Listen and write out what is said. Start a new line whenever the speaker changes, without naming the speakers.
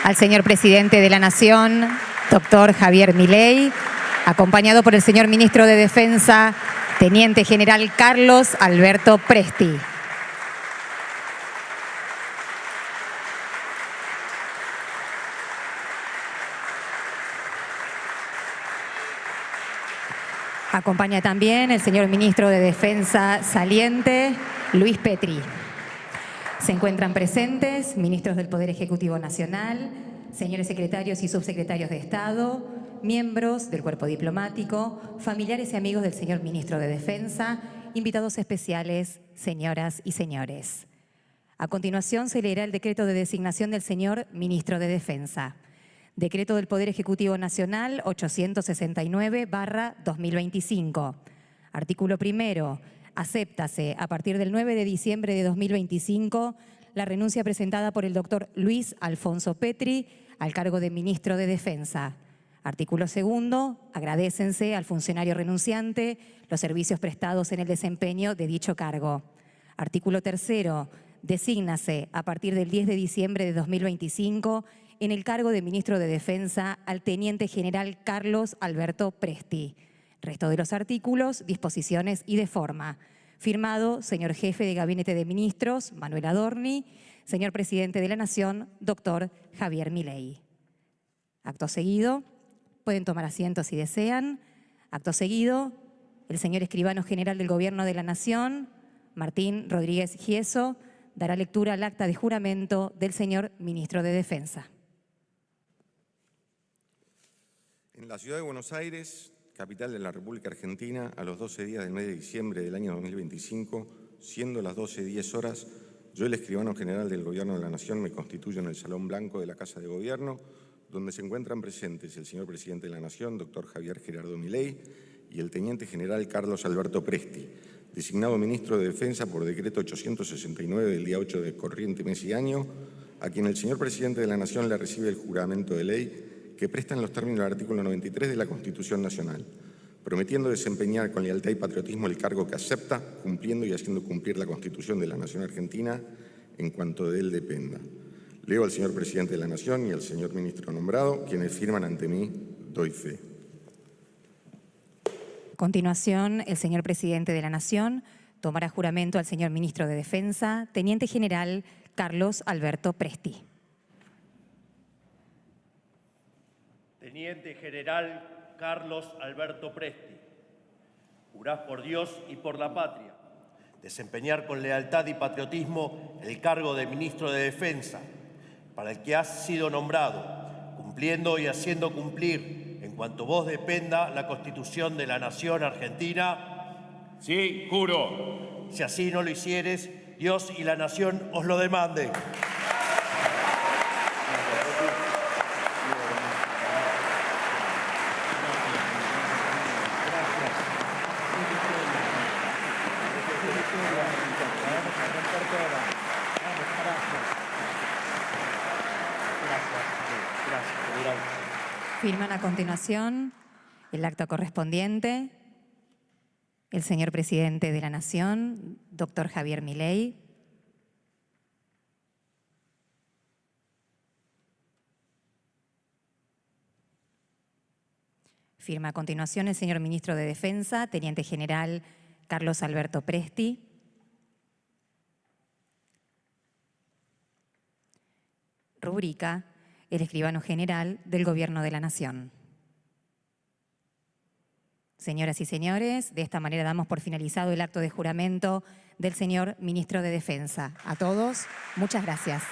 al señor presidente de la Nación, doctor Javier Milei, acompañado por el señor ministro de Defensa, teniente general Carlos Alberto Presti. Acompaña también el señor ministro de Defensa saliente, Luis Petri. Se encuentran presentes ministros del Poder Ejecutivo Nacional, señores secretarios y subsecretarios de Estado, miembros del cuerpo diplomático, familiares y amigos del señor ministro de Defensa, invitados especiales, señoras y señores. A continuación se leerá el decreto de designación del señor ministro de Defensa. Decreto del Poder Ejecutivo Nacional 869/2025. Artículo primero. Acéptase a partir del 9 de diciembre de 2025 la renuncia presentada por el doctor Luis Alfonso Petri al cargo de ministro de Defensa. Artículo segundo. Agradécense al funcionario renunciante los servicios prestados en el desempeño de dicho cargo. Artículo tercero. Desígnase a partir del 10 de diciembre de 2025 en el cargo de ministro de Defensa al teniente general Carlos Alberto Presti. Resto de los artículos, disposiciones y de forma. Firmado, señor jefe de Gabinete de Ministros, Manuel Adorni, señor presidente de la Nación, doctor Javier Milei. Acto seguido, pueden tomar asiento si desean. Acto seguido, el señor escribano general del Gobierno de la Nación, Martín Rodríguez Gieso, dará lectura al acta de juramento del señor ministro de Defensa.
En la ciudad de Buenos Aires, capital de la República Argentina, a los 12 días del mes de diciembre del año 2025, siendo las 12:10 horas, yo, el escribano general del Gobierno de la Nación, me constituyo en el Salón Blanco de la Casa de Gobierno, donde se encuentran presentes el señor presidente de la Nación, doctor Javier Gerardo Milei, y el teniente general Carlos Alberto Presti, designado ministro de Defensa por decreto 869 del día 8 de corriente mes y año, a quien el señor presidente de la Nación le recibe el juramento de ley que presta en los términos del artículo 93 de la Constitución Nacional, prometiendo desempeñar con lealtad y patriotismo el cargo que acepta, cumpliendo y haciendo cumplir la Constitución de la Nación Argentina en cuanto de él dependa. Leo al señor presidente de la Nación y al señor ministro nombrado, quienes firman ante mí, doy fe.
A continuación, el señor presidente de la Nación tomará juramento al señor ministro de Defensa, teniente general Carlos Alberto Presti.
Teniente General Carlos Alberto Presti, jurás por Dios y por la patria desempeñar con lealtad y patriotismo el cargo de Ministro de Defensa, para el que has sido nombrado, cumpliendo y haciendo cumplir, en cuanto vos dependa, la Constitución de la Nación Argentina.
Sí, juro.
Si así no lo hicieres, Dios y la Nación os lo demanden.
Firman a continuación el acto correspondiente el señor presidente de la Nación, doctor Javier Milei, firma a continuación el señor ministro de Defensa, teniente general Carlos Alberto Presti. Rubrica el escribano general del Gobierno de la Nación. Señoras y señores, de esta manera damos por finalizado el acto de juramento del señor ministro de Defensa. A todos, muchas gracias.